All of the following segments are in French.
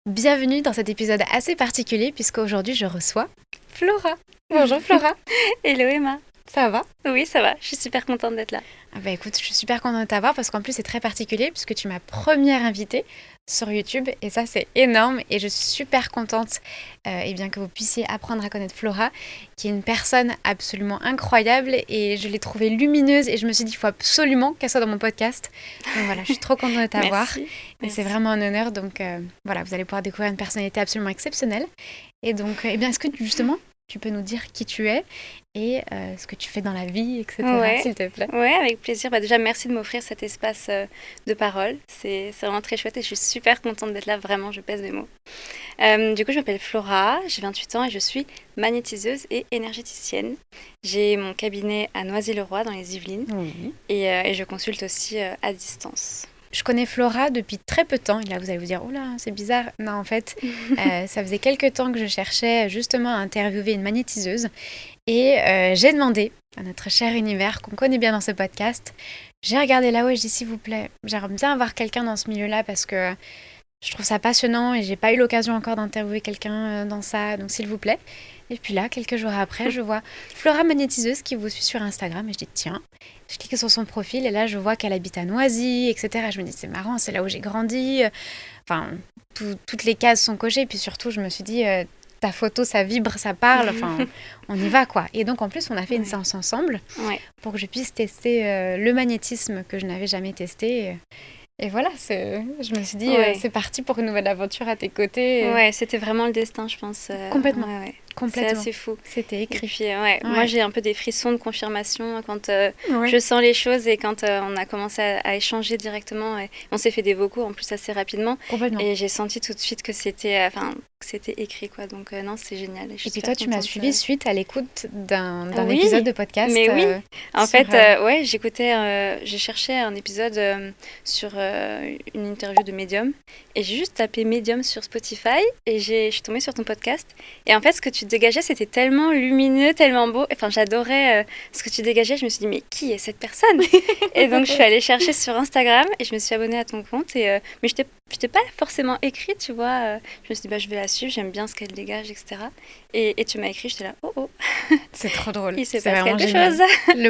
Bienvenue dans cet épisode assez particulier puisqu'aujourd'hui je reçois Flora. Bonjour Flora. Hello Emma. Ça va? Oui, ça va. Je suis super contente d'être là. Ah bah écoute, je suis super contente de t'avoir parce qu'en plus c'est très particulier puisque tu es ma première invitée sur YouTube et ça c'est énorme et je suis super contente bien que vous puissiez apprendre à connaître Flora qui est une personne absolument incroyable et je l'ai trouvée lumineuse et je me suis dit il faut absolument qu'elle soit dans mon podcast. Donc voilà, je suis trop contente de t'avoir Merci. et Merci. c'est vraiment un honneur donc voilà, vous allez pouvoir découvrir une personnalité absolument exceptionnelle et donc est-ce que justement tu peux nous dire qui tu es et ce que tu fais dans la vie, etc. Ouais. S'il te plaît. Ouais, avec plaisir. Déjà, merci de m'offrir cet espace de parole. C'est vraiment très chouette et je suis super contente d'être là. Vraiment, je pèse mes mots. Du coup, je m'appelle Flora, j'ai 28 ans et je suis magnétiseuse et énergéticienne. J'ai mon cabinet à Noisy-le-Roi dans les Yvelines et je consulte aussi à distance. Je connais Flora depuis très peu de temps. Et là, vous allez vous dire, oh là, c'est bizarre. Non, en fait, ça faisait quelques temps que je cherchais justement à interviewer une magnétiseuse. Et j'ai demandé à notre cher univers, qu'on connaît bien dans ce podcast, j'ai regardé là-haut et je dis, s'il vous plaît, j'aimerais bien avoir quelqu'un dans ce milieu-là parce que je trouve ça passionnant et j'ai pas eu l'occasion encore d'interviewer quelqu'un dans ça. Donc, s'il vous plaît. Et puis là, quelques jours après, je vois Flora Magnétiseuse qui vous suit sur Instagram et je dis, tiens. Je clique sur son profil et là, je vois qu'elle habite à Noisy, etc. Je me dis, c'est marrant, c'est là où j'ai grandi. Enfin, toutes les cases sont cochées. Et puis surtout, je me suis dit, ta photo, ça vibre, ça parle. Enfin, on y va, quoi. Et donc, en plus, on a fait une séance ensemble pour que je puisse tester le magnétisme que je n'avais jamais testé. Et voilà, je me suis dit, c'est parti pour une nouvelle aventure à tes côtés. Ouais, c'était vraiment le destin, je pense. Complètement. Ouais. Complètement. C'est assez fou. C'était écrit. Et puis, moi, j'ai un peu des frissons de confirmation quand je sens les choses et quand on a commencé à échanger directement. Et on s'est fait des vocaux en plus assez rapidement. Complètement. Et j'ai senti tout de suite que c'était écrit, quoi. Donc, non, c'est génial. Et puis toi, tu m'as suivi suite à l'écoute d'un oui, épisode de podcast. Mais oui, en fait, j'ai cherché un épisode sur une interview de Medium. Et j'ai juste tapé Medium sur Spotify et je suis tombée sur ton podcast. Et en fait, ce que tu dégageais, c'était tellement lumineux, tellement beau. Enfin, j'adorais ce que tu dégageais. Je me suis dit, mais qui est cette personne? Et donc, je suis allée chercher sur Instagram et je me suis abonnée à ton compte. Mais je t'ai pas forcément écrit, tu vois. Je me suis dit, je vais la suivre, j'aime bien ce qu'elle dégage, etc. Et tu m'as écrit, j'étais là, oh. C'est trop drôle. Il se passe quelque chose. Le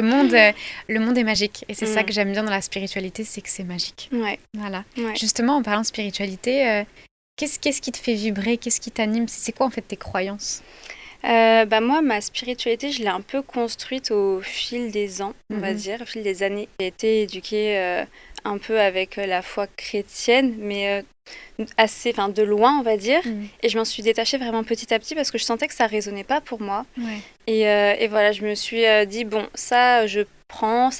monde est magique. Et c'est ça que j'aime bien dans la spiritualité, c'est que c'est magique. Ouais. Voilà. Ouais. Justement, en parlant de spiritualité, qu'est-ce qui te fait vibrer? Qu'est-ce qui t'anime? C'est quoi en fait tes croyances? Moi, ma spiritualité, je l'ai un peu construite au fil des ans, on va dire, au fil des années. J'ai été éduquée un peu avec la foi chrétienne, mais assez, de loin, on va dire. Et je m'en suis détachée vraiment petit à petit parce que je sentais que ça résonnait pas pour moi. Ouais. Et voilà, je me suis dit, bon, ça je prends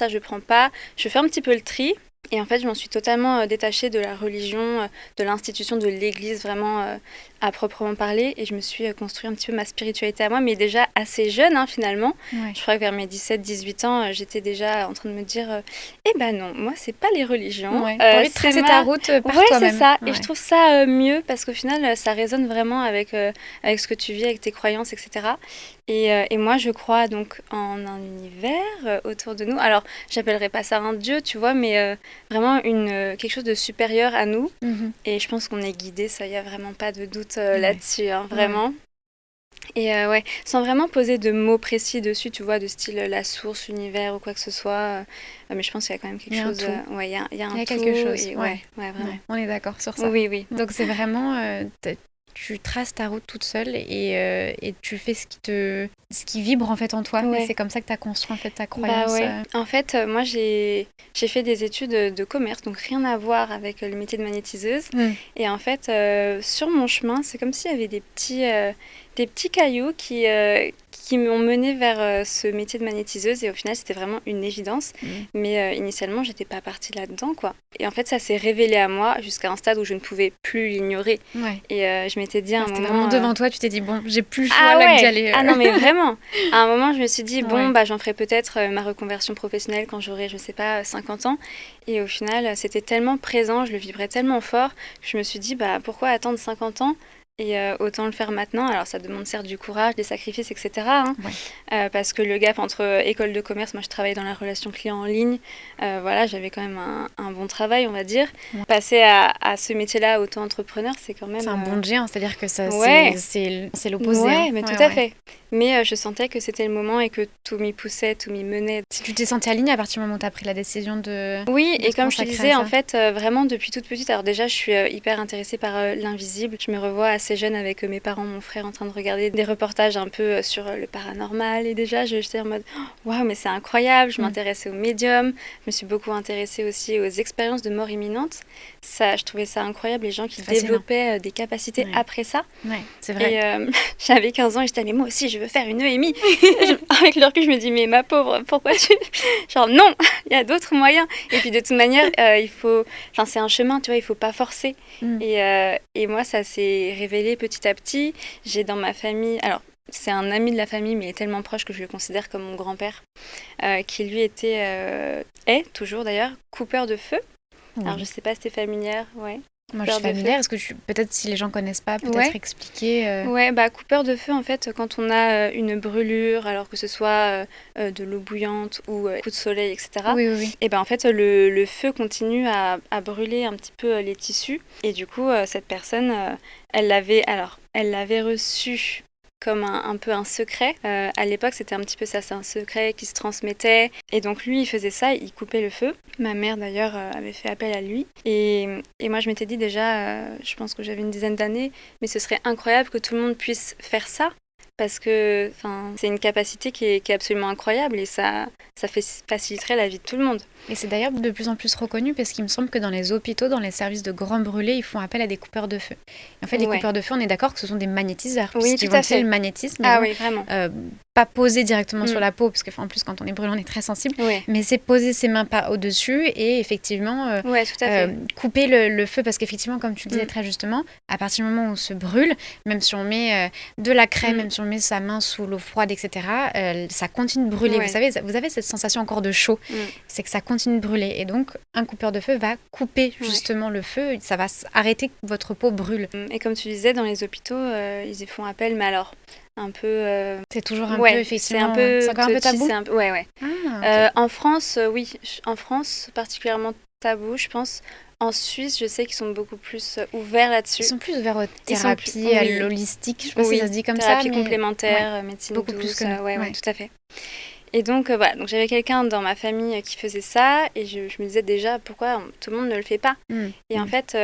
pas. Je fais un petit peu le tri. Et en fait, je m'en suis totalement détachée de la religion, de l'institution, de l'église, vraiment à proprement parler. Et je me suis construit un petit peu ma spiritualité à moi, mais déjà assez jeune, finalement. Ouais. Je crois que vers mes 17-18 ans, j'étais déjà en train de me dire non, moi, c'est pas les religions. Ouais. T'as envie de tracer ta route par toi-même. Ouais, c'est ça. Ouais. Et je trouve ça mieux parce qu'au final, ça résonne vraiment avec ce que tu vis, avec tes croyances, etc. Et moi, je crois donc en un univers autour de nous. Alors, j'appellerais pas ça un dieu, tu vois, mais vraiment quelque chose de supérieur à nous. Et je pense qu'on est guidé, ça, il n'y a vraiment pas de doute là-dessus, vraiment. Et sans vraiment poser de mots précis dessus, tu vois, de style la source, l'univers ou quoi que ce soit. Mais je pense qu'il y a quand même quelque chose. Il y a quelque chose. Ouais, vraiment. Ouais, on est d'accord sur ça. Oui. Donc c'est vraiment. Tu traces ta route toute seule et tu fais ce qui vibre en fait en toi. Ouais. Et c'est comme ça que tu as construit en fait ta croyance. En fait, moi j'ai fait des études de commerce, donc rien à voir avec le métier de magnétiseuse. Et en fait, sur mon chemin, c'est comme s'il y avait des petits cailloux qui m'ont menée vers ce métier de magnétiseuse. Et au final, c'était vraiment une évidence. Mais initialement, j'étais pas partie là-dedans, quoi. Et en fait, ça s'est révélé à moi jusqu'à un stade où je ne pouvais plus l'ignorer. Ouais. Et je m'étais dit à un moment... C'était vraiment devant toi, tu t'es dit, bon, j'ai plus le choix là d'y aller. Ah non, mais vraiment. À un moment, je me suis dit, j'en ferai peut-être ma reconversion professionnelle quand j'aurai, je sais pas, 50 ans. Et au final, c'était tellement présent, je le vibrais tellement fort, que je me suis dit, pourquoi attendre 50 ans Et autant le faire maintenant. Alors ça demande certes du courage, des sacrifices, etc. Hein, parce que le gap entre école de commerce, moi je travaillais dans la relation client en ligne, voilà, j'avais quand même un bon travail, on va dire. Passer à ce métier-là, auto-entrepreneur, c'est quand même... C'est un bond de géant, c'est-à-dire que ça, Ouais. c'est l'opposé. Ouais, hein. mais tout à fait. Mais je sentais que c'était le moment et que tout m'y poussait, tout m'y menait. Si tu t'es sentie alignée à partir du moment où tu as pris la décision de... Oui, de et te comme je te consacrer disais, à en ça. fait, vraiment depuis toute petite, alors déjà, je suis hyper intéressée par l'invisible. Je me revois assez jeune avec mes parents, mon frère, en train de regarder des reportages un peu sur le paranormal. Et déjà, j'étais en mode, waouh, mais c'est incroyable. Je m'intéressais aux médiums. Je me suis beaucoup intéressée aussi aux expériences de mort imminente. Ça, je trouvais ça incroyable, les gens qui développaient des capacités après ça. Ouais, c'est vrai. Et j'avais 15 ans et j'étais, mais moi aussi, je veux faire une EMI. Avec le recul, je me dis, mais ma pauvre, pourquoi tu... Genre, non, il y a d'autres moyens. Et puis, de toute manière, il faut... Enfin, c'est un chemin, tu vois, il faut pas forcer. Et moi, ça s'est révélé petit à petit. J'ai dans ma famille... Alors, c'est un ami de la famille, mais il est tellement proche que je le considère comme mon grand-père, qui lui est toujours d'ailleurs, coupeur de feu. Alors, je sais pas si t'es familière, ouais. Moi, je suis familière. Est-ce que peut-être si les gens connaissent pas, peut-être expliquer Ouais, bah coupeur de feu, en fait, quand on a une brûlure, alors que ce soit de l'eau bouillante ou coup de soleil, etc. Et ben en fait, le feu continue à brûler un petit peu les tissus. Et du coup, cette personne, elle l'avait reçu comme un peu un secret. À l'époque, c'était un petit peu ça, c'est un secret qui se transmettait. Et donc lui, il faisait ça, il coupait le feu. Ma mère, d'ailleurs, avait fait appel à lui. Et moi, je m'étais dit déjà, je pense que j'avais une dizaine d'années, mais ce serait incroyable que tout le monde puisse faire ça. Parce que c'est une capacité qui est absolument incroyable et ça faciliterait la vie de tout le monde. Et c'est d'ailleurs de plus en plus reconnu parce qu'il me semble que dans les hôpitaux, dans les services de grands brûlés, ils font appel à des coupeurs de feu. Et en fait, les coupeurs de feu, on est d'accord que ce sont des magnétiseurs. Oui, tout à fait. Le magnétisme. Ah oui, vraiment. Pas posé directement sur la peau, parce qu'en plus, quand on est brûlé, on est très sensible. Mais c'est poser ses mains pas au-dessus et effectivement tout à fait. couper le feu. Parce qu'effectivement, comme tu le disais très justement, à partir du moment où on se brûle, même si on met de la crème, même si on met sa main sous l'eau froide, etc., ça continue de brûler. Vous avez cette sensation encore de chaud. C'est que ça continue de brûler. Et donc, un coupeur de feu va couper justement le feu. Ça va arrêter que votre peau brûle. Et comme tu disais, dans les hôpitaux, ils y font appel, mais alors... un peu c'est toujours un peu effectivement c'est encore un peu tabou. Ouais. Okay. En France oui, en France particulièrement tabou, je pense. En Suisse, je sais qu'ils sont beaucoup plus ouverts là-dessus. Ils sont plus ouverts aux thérapies, à l'holistique, je sais pas si ça se dit comme ça, thérapie complémentaire, médecine beaucoup douce, plus que nous. Ouais, tout à fait. Et donc voilà, donc j'avais quelqu'un dans ma famille qui faisait ça et je me disais déjà pourquoi tout le monde ne le fait pas. Et en fait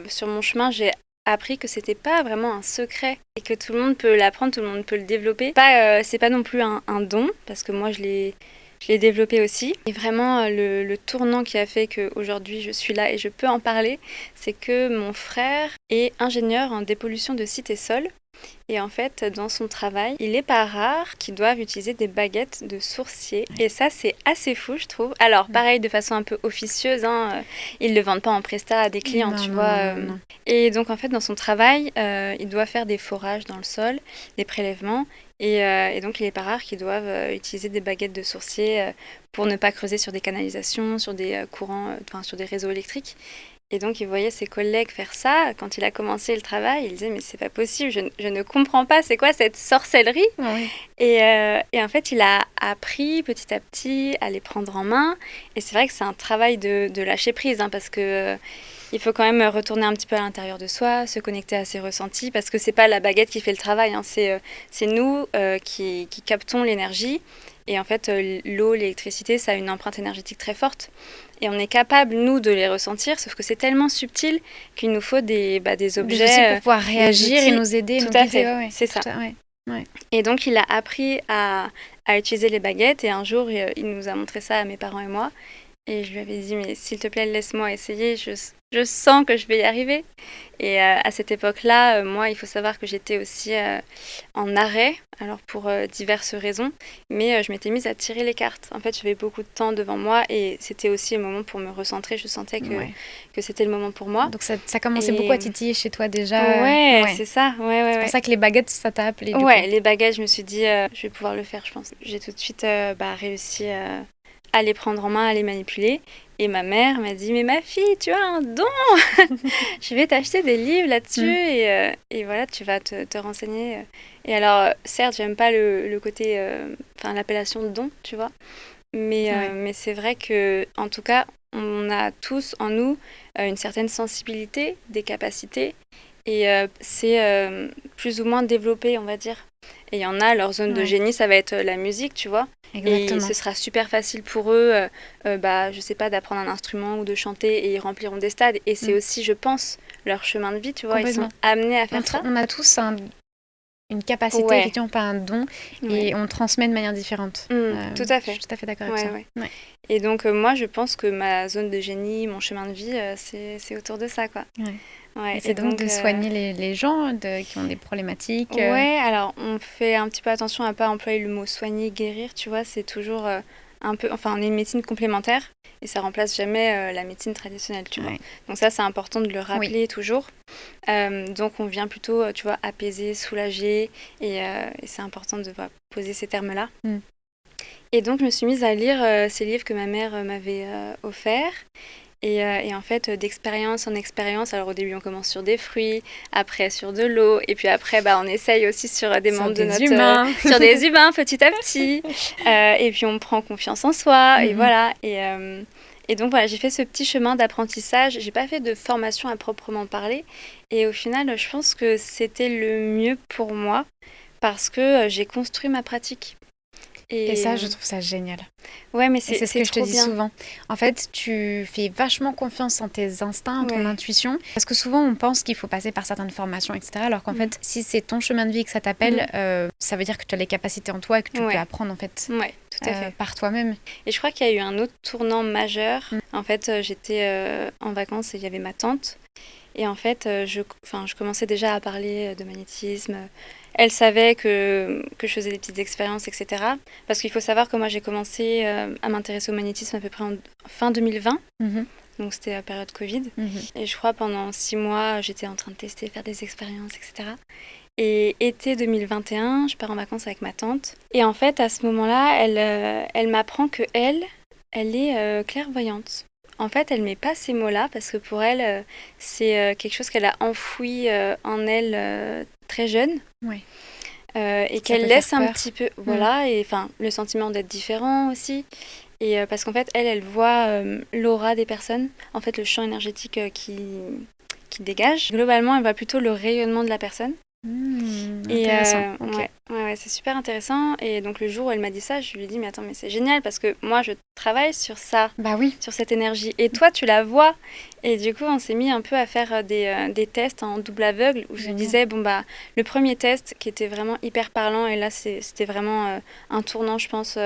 sur mon chemin, j'ai appris que c'était pas vraiment un secret et que tout le monde peut l'apprendre, tout le monde peut le développer. C'est pas non plus un don, parce que moi je l'ai développé aussi. Et vraiment le tournant qui a fait qu'aujourd'hui je suis là et je peux en parler, c'est que mon frère est ingénieur en dépollution de sites et sols. Et en fait, dans son travail, il n'est pas rare qu'ils doivent utiliser des baguettes de sourcier. Et ça, c'est assez fou, je trouve. Alors, pareil, de façon un peu officieuse, ils ne le vendent pas en prestat à des clients, tu vois. Non. Et donc, en fait, dans son travail, il doit faire des forages dans le sol, des prélèvements. Et donc, il n'est pas rare qu'ils doivent utiliser des baguettes de sourcier pour ne pas creuser sur des canalisations, sur des courants, sur des réseaux électriques. Et donc, il voyait ses collègues faire ça. Quand il a commencé le travail, il disait « Mais c'est pas possible, je ne comprends pas, c'est quoi cette sorcellerie ?» Et en fait, il a appris petit à petit à les prendre en main. Et c'est vrai que c'est un travail de lâcher prise, parce que il faut quand même retourner un petit peu à l'intérieur de soi, se connecter à ses ressentis, parce que c'est pas la baguette qui fait le travail, c'est nous qui captons l'énergie. Et en fait, l'eau, l'électricité, ça a une empreinte énergétique très forte. Et on est capable, nous, de les ressentir, sauf que c'est tellement subtil qu'il nous faut des objets... Des outils pour pouvoir réagir et nous aider. Tout à fait, c'est ça. Et donc, il a appris à utiliser les baguettes. Et un jour, il nous a montré ça à mes parents et moi. Et je lui avais dit, mais s'il te plaît, laisse-moi essayer, je sens que je vais y arriver. Et à cette époque-là, moi, il faut savoir que j'étais aussi en arrêt, alors pour diverses raisons, mais je m'étais mise à tirer les cartes. En fait, j'avais beaucoup de temps devant moi et c'était aussi le moment pour me recentrer. Je sentais que c'était le moment pour moi. Donc ça commençait beaucoup à titiller chez toi déjà. Ouais. C'est ça. C'est pour ça que les baguettes, ça t'a appelé. Les baguettes, je me suis dit, je vais pouvoir le faire, je pense. J'ai tout de suite réussi à les prendre en main, à les manipuler. Et ma mère m'a dit, mais ma fille, tu as un don. Je vais t'acheter des livres là-dessus et voilà, tu vas te renseigner. Et alors, certes, j'aime pas le côté, l'appellation de don, tu vois. Mais c'est vrai que, en tout cas, on a tous en nous une certaine sensibilité, des capacités, et c'est plus ou moins développé, on va dire. Et il y en a, leur zone de génie, ça va être la musique, tu vois. Exactement. Et ce sera super facile pour eux, je sais pas, d'apprendre un instrument ou de chanter, et ils rempliront des stades. Et c'est aussi, je pense, leur chemin de vie, tu vois. Ils sont amenés à faire ça. On a tous une capacité, effectivement, pas un don, et on transmet de manière différente. Tout à fait. Je suis tout à fait d'accord avec ça. Ouais. Et donc, moi, je pense que ma zone de génie, mon chemin de vie, c'est autour de ça, quoi. Et c'est donc de soigner les gens qui ont des problématiques. Ouais, alors on fait un petit peu attention à pas employer le mot soigner, guérir, tu vois, c'est toujours un peu, enfin, on est une médecine complémentaire et ça remplace jamais la médecine traditionnelle, tu vois. Donc ça, c'est important de le rappeler toujours. Donc on vient plutôt, tu vois, apaiser, soulager et c'est important de poser ces termes-là. Et donc je me suis mise à lire ces livres que ma mère m'avait offerts. Et en fait, d'expérience en expérience, alors au début on commence sur des fruits, après sur de l'eau, et puis après on essaye aussi sur des membres de notre... humains. Sur des humains petit à petit. Et puis on prend confiance en soi, et voilà. Et donc voilà, j'ai fait ce petit chemin d'apprentissage. J'ai pas fait de formation à proprement parler. Et au final, je pense que c'était le mieux pour moi, parce que j'ai construit ma pratique. Et ça, je trouve ça génial. Ouais, mais c'est ce que je te dis bien. souvent. En fait, tu fais vachement confiance en tes instincts, en ton intuition. Parce que souvent, on pense qu'il faut passer par certaines formations, etc. Alors qu'en fait, si c'est ton chemin de vie que ça t'appelle, ça veut dire que tu as les capacités en toi et que tu peux apprendre, en fait, tout à fait. par toi-même. Et je crois qu'il y a eu un autre tournant majeur. En fait, j'étais en vacances et il y avait ma tante. Et en fait, je commençais déjà à parler de magnétisme. Elle savait que je faisais des petites expériences, etc. Parce qu'il faut savoir que moi, j'ai commencé à m'intéresser au magnétisme à peu près en fin 2020. Donc, c'était la période Covid. Et je crois pendant 6 mois, j'étais en train de tester, faire des expériences, etc. Et été 2021, je pars en vacances avec ma tante. Et en fait, à ce moment-là, elle m'apprend qu'elle est clairvoyante. En fait, elle met pas ces mots-là parce que pour elle, c'est quelque chose qu'elle a enfoui en elle très jeune. Et qu'elle laisse un petit peu, voilà, et enfin le sentiment d'être différent aussi. Et parce qu'en fait, elle voit l'aura des personnes, en fait le champ énergétique qui dégage. Globalement, elle voit plutôt le rayonnement de la personne. Intéressant. Ouais, c'est super intéressant. Et donc le jour où elle m'a dit ça, je lui ai dit mais attends, mais c'est génial parce que moi je travaille sur ça, sur cette énergie, et toi tu la vois. Et du coup on s'est mis un peu à faire des tests en double aveugle où je lui disais le premier test qui était vraiment hyper parlant, et là c'était vraiment un tournant, je pense,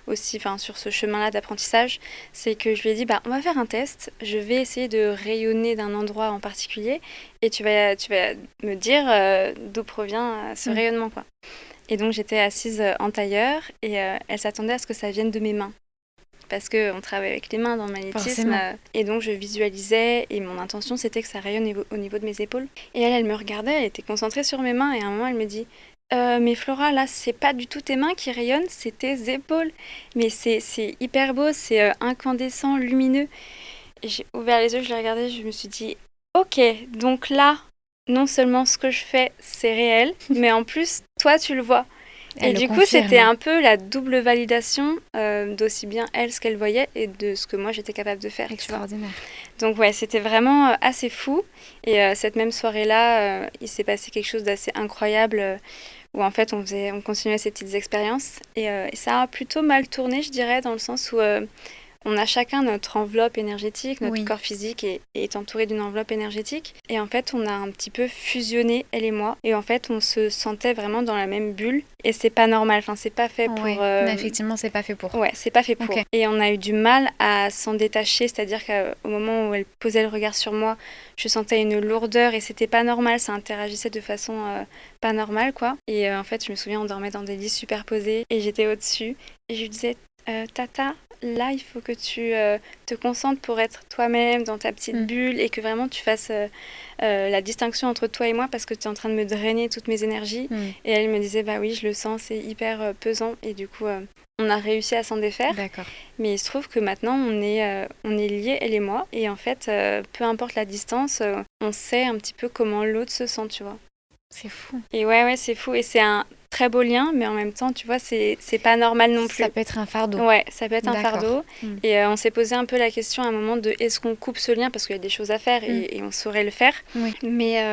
aussi sur ce chemin-là d'apprentissage, c'est que je lui ai dit on va faire un test, je vais essayer de rayonner d'un endroit en particulier et tu vas me dire d'où provient ce rayonnement, quoi. Et donc j'étais assise en tailleur et elle s'attendait à ce que ça vienne de mes mains. Parce qu'on travaille avec les mains dans le magnétisme. Et donc je visualisais et mon intention c'était que ça rayonne au niveau de mes épaules. Et elle me regardait, elle était concentrée sur mes mains et à un moment elle me dit mais Flora, là c'est pas du tout tes mains qui rayonnent, c'est tes épaules. Mais c'est hyper beau, c'est incandescent, lumineux. Et j'ai ouvert les yeux, je l'ai regardé, je me suis dit ok, donc là, non seulement ce que je fais, c'est réel, mais en plus, toi, tu le vois. Et du coup, c'était un peu la double validation d'aussi bien elle, ce qu'elle voyait, et de ce que moi, j'étais capable de faire. Extraordinaire. Donc ouais, c'était vraiment assez fou. Et cette même soirée-là, il s'est passé quelque chose d'assez incroyable, où en fait, on continuait ces petites expériences. Et ça a plutôt mal tourné, je dirais, dans le sens où... on a chacun notre enveloppe énergétique, notre corps physique est entouré d'une enveloppe énergétique. Et en fait, on a un petit peu fusionné, elle et moi. Et en fait, on se sentait vraiment dans la même bulle. Et c'est pas normal, enfin, c'est pas fait pour... Effectivement, c'est pas fait pour. Ouais, c'est pas fait pour. Et on a eu du mal à s'en détacher, c'est-à-dire qu'au moment où elle posait le regard sur moi, je sentais une lourdeur et c'était pas normal, ça interagissait de façon pas normale, quoi. Et en fait, je me souviens, on dormait dans des lits superposés et j'étais au-dessus. Et je lui disais, Tata, là, il faut que tu te concentres pour être toi-même dans ta petite bulle et que vraiment tu fasses la distinction entre toi et moi parce que tu es en train de me drainer toutes mes énergies. Et elle me disait, bah oui, je le sens, c'est hyper pesant. Et du coup, on a réussi à s'en défaire. D'accord. Mais il se trouve que maintenant, on est liés, elle et moi. Et en fait, peu importe la distance, on sait un petit peu comment l'autre se sent, tu vois. C'est fou. Et ouais, c'est fou. Et c'est un très beau lien, mais en même temps, tu vois, c'est pas normal non plus. Ça peut être un fardeau. Ouais, ça peut être un D'accord. fardeau. Et on s'est posé un peu la question à un moment de est-ce qu'on coupe ce lien parce qu'il y a des choses à faire et on saurait le faire. Oui. Mais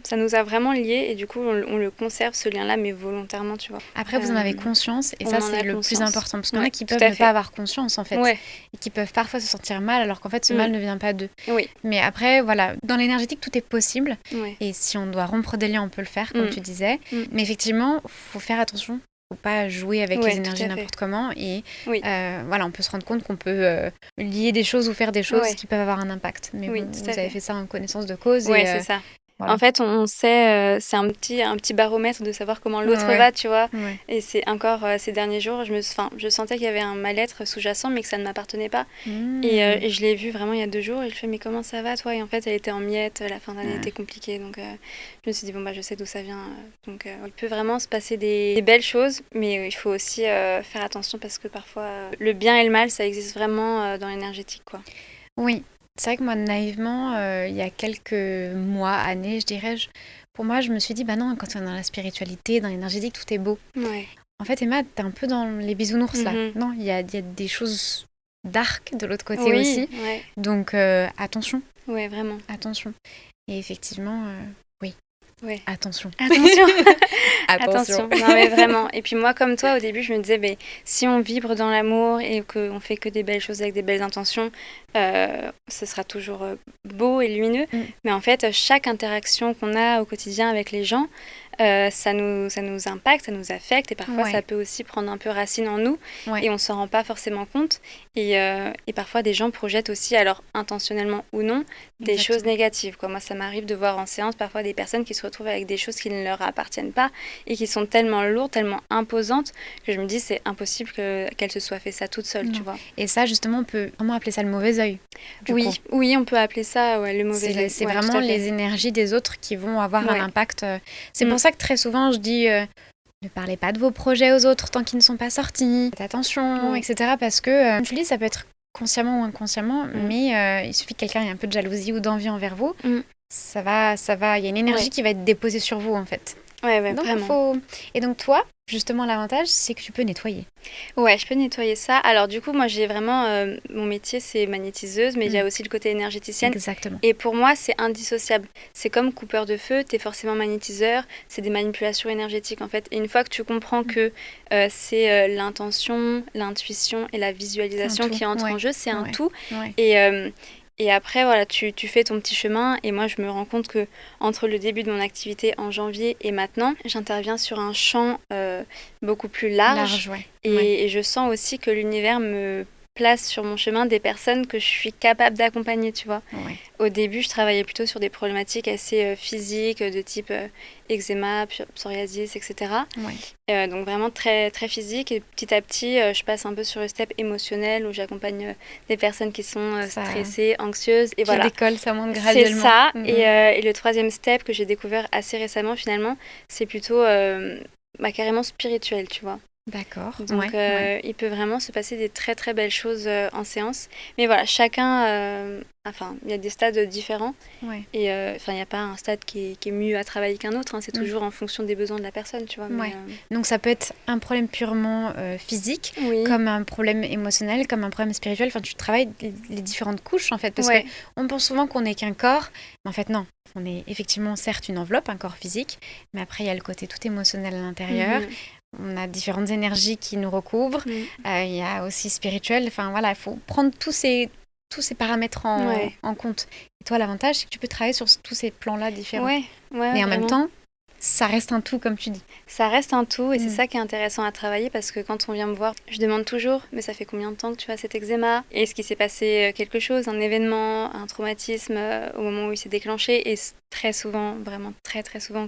ça nous a vraiment liés et du coup, on le conserve ce lien-là, mais volontairement, tu vois. Après, vous en avez conscience et ça, c'est le plus important. Parce qu'il y en a qui peuvent ne pas avoir conscience, en fait. Ouais. Et qui peuvent parfois se sentir mal alors qu'en fait, ce mal ne vient pas d'eux. Oui. Mais après, voilà, dans l'énergétique, tout est possible. Ouais. Et si on doit rompre des liens, on peut le faire, comme tu disais. Mais effectivement, il faut faire attention. Faut pas jouer avec les énergies n'importe comment et voilà, on peut se rendre compte qu'on peut lier des choses ou faire des choses qui peuvent avoir un impact. Mais bon, vous avez fait ça en connaissance de cause. Oui, c'est ça. Voilà. En fait, on sait, c'est un petit baromètre de savoir comment l'autre va, tu vois. Ouais. Et c'est encore ces derniers jours, je sentais qu'il y avait un mal-être sous-jacent, mais que ça ne m'appartenait pas. Et je l'ai vu vraiment il y a 2 jours, et je fais, mais comment ça va, toi? Et en fait, elle était en miettes, la fin d'année était compliquée, donc je me suis dit, bon, bah, je sais d'où ça vient. Donc, il peut vraiment se passer des belles choses, mais il faut aussi faire attention parce que parfois, le bien et le mal, ça existe vraiment dans l'énergétique, quoi. Oui. C'est vrai que moi, naïvement, il y a quelques mois, années, je dirais, pour moi, je me suis dit, bah non, quand on est dans la spiritualité, dans l'énergétique, tout est beau. Ouais. En fait, Emma, t'es un peu dans les bisounours, là. Non, il y a des choses dark de l'autre côté aussi. Ouais. Donc, attention. Ouais, vraiment. Attention. Et effectivement, oui. Ouais. Attention. Attention. Non, mais vraiment. Et puis moi, comme toi, au début, je me disais, si on vibre dans l'amour et qu'on fait que des belles choses avec des belles intentions, ce sera toujours beau et lumineux. Mais en fait, chaque interaction qu'on a au quotidien avec les gens, ça nous impacte, ça nous affecte et parfois ça peut aussi prendre un peu racine en nous et on s'en rend pas forcément compte et parfois des gens projettent aussi, alors intentionnellement ou non, des choses négatives, quoi. Moi ça m'arrive de voir en séance parfois des personnes qui se retrouvent avec des choses qui ne leur appartiennent pas et qui sont tellement lourdes, tellement imposantes que je me dis c'est impossible qu'elle se soit fait ça toute seule, tu vois. Et ça justement on peut vraiment appeler ça le mauvais œil. Oui, on peut appeler ça le mauvais œil. C'est vraiment les énergies des autres qui vont avoir un impact. C'est pour ça que très souvent je dis ne parlez pas de vos projets aux autres tant qu'ils ne sont pas sortis. Faites attention, etc. Parce que, comme tu dis, ça peut être consciemment ou inconsciemment, mais il suffit que quelqu'un ait un peu de jalousie ou d'envie envers vous. Ça va, il y a une énergie qui va être déposée sur vous en fait. Ouais, donc, vraiment. Et donc toi, justement, l'avantage, c'est que tu peux nettoyer. Ouais, je peux nettoyer ça. Alors du coup, moi, j'ai vraiment... mon métier, c'est magnétiseuse, mais il y a aussi le côté énergéticienne. Exactement. Et pour moi, c'est indissociable. C'est comme coupeur de feu, t'es forcément magnétiseur. C'est des manipulations énergétiques, en fait. Et une fois que tu comprends que c'est l'intention, l'intuition et la visualisation qui entrent en jeu, c'est un tout. Et après, voilà, tu fais ton petit chemin. Et moi, je me rends compte que entre le début de mon activité en janvier et maintenant, j'interviens sur un champ beaucoup plus large. Et je sens aussi que l'univers me place sur mon chemin des personnes que je suis capable d'accompagner, tu vois. Au début, je travaillais plutôt sur des problématiques assez physiques, de type eczéma, psoriasis, etc. Donc vraiment très, très physique. Et petit à petit, je passe un peu sur le step émotionnel où j'accompagne des personnes qui sont stressées, anxieuses. Et voilà. Décolle, ça monte graduellement. C'est ça. Et le troisième step que j'ai découvert assez récemment, finalement, c'est plutôt carrément spirituel, tu vois. D'accord. Donc, il peut vraiment se passer des très très belles choses en séance. Mais voilà, chacun... il y a des stades différents. Et il n'y a pas un stade qui est mieux à travailler qu'un autre. Hein. C'est toujours en fonction des besoins de la personne, tu vois. Mais, donc, ça peut être un problème purement physique, comme un problème émotionnel, comme un problème spirituel. Enfin, tu travailles les différentes couches, en fait. Parce qu'on pense souvent qu'on n'est qu'un corps. Mais en fait, non. On est effectivement, certes, une enveloppe, un corps physique. Mais après, il y a le côté tout émotionnel à l'intérieur. On a différentes énergies qui nous recouvrent. Il y a aussi spirituel. Enfin, voilà, il faut prendre tous ces paramètres en compte. Et toi, l'avantage, c'est que tu peux travailler sur tous ces plans-là différents. Mais en même temps, ça reste un tout, comme tu dis. Ça reste un tout, et c'est ça qui est intéressant à travailler, parce que quand on vient me voir, je demande toujours, mais ça fait combien de temps que tu as cet eczéma? Est-ce qu'il s'est passé quelque chose, un événement, un traumatisme au moment où il s'est déclenché? Et très souvent, vraiment très très souvent,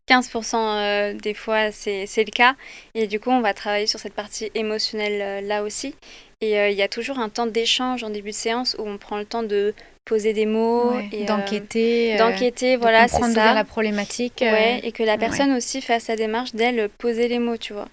15% des fois, c'est le cas. Et du coup, on va travailler sur cette partie émotionnelle là aussi. Et il y a toujours un temps d'échange en début de séance où on prend le temps de poser des mots et d'enquêter, voilà, de c'est comprendre d'où vient ça. la problématique. Ouais, et que la Ouais. personne aussi fasse sa démarche d'elle poser les mots, tu vois.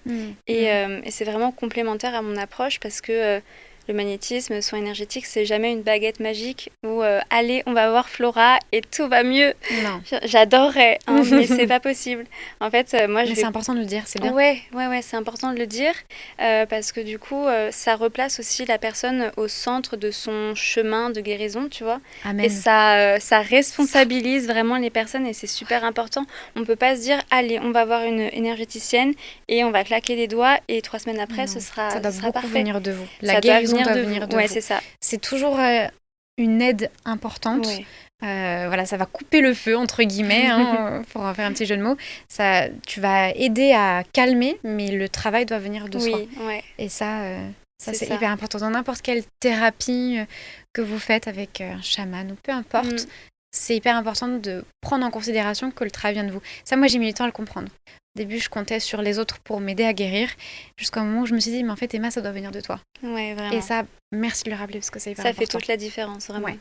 Et c'est vraiment complémentaire à mon approche parce que le magnétisme, soin énergétique, c'est jamais une baguette magique où allez, on va voir Flora et tout va mieux. Non. J'adorerais, hein, mais c'est pas possible. En fait, moi, mais c'est important de le dire, c'est bien. Ouais, c'est important de le dire parce que du coup, ça replace aussi la personne au centre de son chemin de guérison, tu vois. Amen. Et ça responsabilise vraiment les personnes et c'est super important. On peut pas se dire, allez, on va voir une énergéticienne et on va claquer des doigts et 3 semaines après, Non. ce sera Ça doit beaucoup parfait. venir de vous. La guérison doit venir de vous. Ouais, c'est ça. C'est toujours une aide importante. Ouais. Voilà, ça va couper le feu, entre guillemets, hein, pour en faire un petit jeu de mots. Tu vas aider à calmer, mais le travail doit venir de soi. Ouais. Et ça c'est hyper important. Dans n'importe quelle thérapie que vous faites avec un chaman ou peu importe, c'est hyper important de prendre en considération que le travail vient de vous. Ça, moi, j'ai mis du temps à le comprendre. Au début, je comptais sur les autres pour m'aider à guérir, jusqu'au moment où je me suis dit, mais en fait, Emma, ça doit venir de toi. Ouais, vraiment. Et ça, merci de le rappeler, parce que c'est hyper important. Ça fait toute la différence, vraiment. Ouais.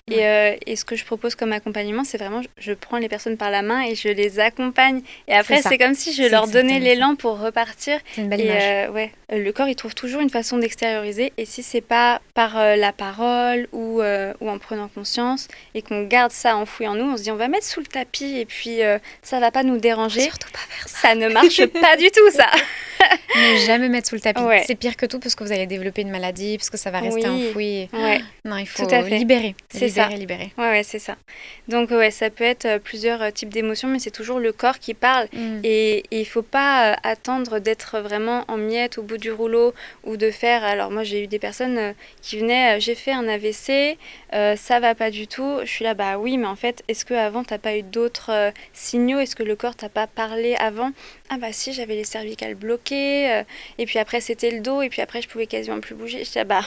Et ce que je propose comme accompagnement, c'est vraiment, je prends les personnes par la main et je les accompagne. Et après, c'est comme si je leur donnais l'élan pour repartir. C'est une belle image. Le corps, il trouve toujours une façon d'extérioriser. Et si c'est pas par la parole ou en prenant conscience et qu'on garde ça enfoui en nous, on se dit, on va mettre sous le tapis et puis ça va pas nous déranger. Surtout pas faire ça. Ça ne marche pas du tout, ça. Ne jamais mettre sous le tapis. Ouais. C'est pire que tout parce que vous allez développer une maladie, parce que ça va rester enfoui. Ouais. Non, il faut libérer. Libérer. Ouais, c'est ça. Donc, ça peut être plusieurs types d'émotions, mais c'est toujours le corps qui parle. Et il ne faut pas attendre d'être vraiment en miettes au bout du rouleau ou de faire... Alors, moi, j'ai eu des personnes qui venaient, j'ai fait un AVC, ça va pas du tout. Je suis là, bah oui, mais en fait, est-ce qu'avant, tu n'as pas eu d'autres signaux? Est-ce que le corps t'a pas parlé avant? Ah bah si, j'avais les cervicales bloquées, et puis après, c'était le dos, et puis après, je pouvais quasiment plus bouger. Je suis là, bah...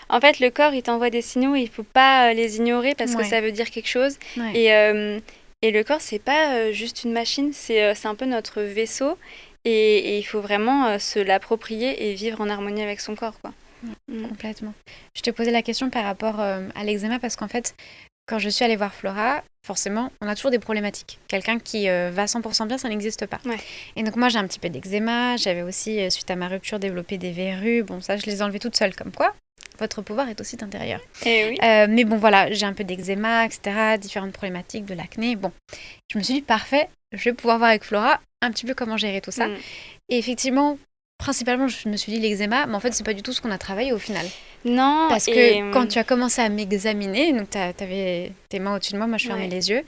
En fait, le corps, il t'envoie des signaux et il ne faut pas les ignorer parce que ça veut dire quelque chose. Ouais. Et le corps, c'est pas juste une machine, c'est un peu notre vaisseau. Et il faut vraiment se l'approprier et vivre en harmonie avec son corps, quoi. Complètement. Je te posais la question par rapport à l'eczéma parce qu'en fait, quand je suis allée voir Flora, forcément, on a toujours des problématiques. Quelqu'un qui va 100% bien, ça n'existe pas. Ouais. Et donc moi, j'ai un petit peu d'eczéma. J'avais aussi, suite à ma rupture, développé des verrues. Bon, ça, je les ai enlevées toutes seules, comme quoi. Votre pouvoir est aussi intérieur. Et oui. Mais bon, voilà, j'ai un peu d'eczéma, etc., différentes problématiques, de l'acné. Bon, je me suis dit, parfait, je vais pouvoir voir avec Flora un petit peu comment gérer tout ça. Et effectivement, principalement, je me suis dit l'eczéma, mais en fait, c'est pas du tout ce qu'on a travaillé au final. Non. Parce que quand tu as commencé à m'examiner, donc tu avais tes mains au-dessus de moi je fermais les yeux,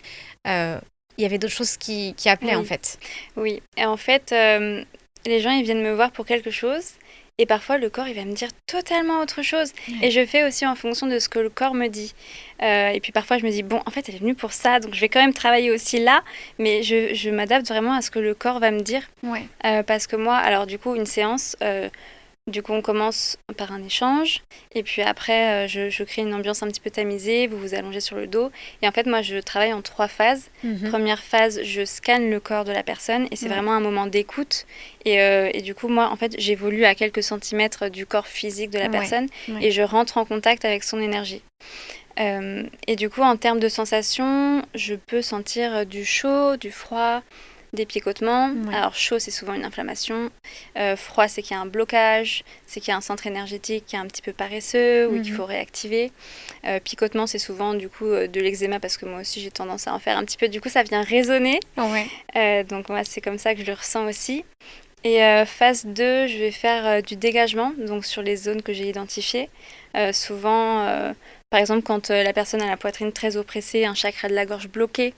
il y avait d'autres choses qui appelaient en fait. Oui, et en fait, les gens, ils viennent me voir pour quelque chose. Et parfois, le corps, il va me dire totalement autre chose. Et je fais aussi en fonction de ce que le corps me dit. Et puis parfois, je me dis, bon, en fait, elle est venue pour ça, donc je vais quand même travailler aussi là. Mais je m'adapte vraiment à ce que le corps va me dire. Parce que moi, alors du coup, une séance... Du coup, on commence par un échange et puis après, je crée une ambiance un petit peu tamisée, vous vous allongez sur le dos. Et en fait, moi, je travaille en 3 phases. Première phase, je scanne le corps de la personne et c'est vraiment un moment d'écoute. Et du coup, moi, en fait, j'évolue à quelques centimètres du corps physique de la personne et je rentre en contact avec son énergie. Et du coup, en termes de sensations, je peux sentir du chaud, du froid, des picotements. Alors chaud, c'est souvent une inflammation. Froid, c'est qu'il y a un blocage, c'est qu'il y a un centre énergétique qui est un petit peu paresseux ou qu'il faut réactiver. Picotement, c'est souvent du coup de l'eczéma parce que moi aussi j'ai tendance à en faire un petit peu. Du coup, ça vient résonner. Donc moi, c'est comme ça que je le ressens aussi. Et phase 2, je vais faire du dégagement, donc sur les zones que j'ai identifiées. Souvent, par exemple, quand la personne a la poitrine très oppressée, un chakra de la gorge bloqué,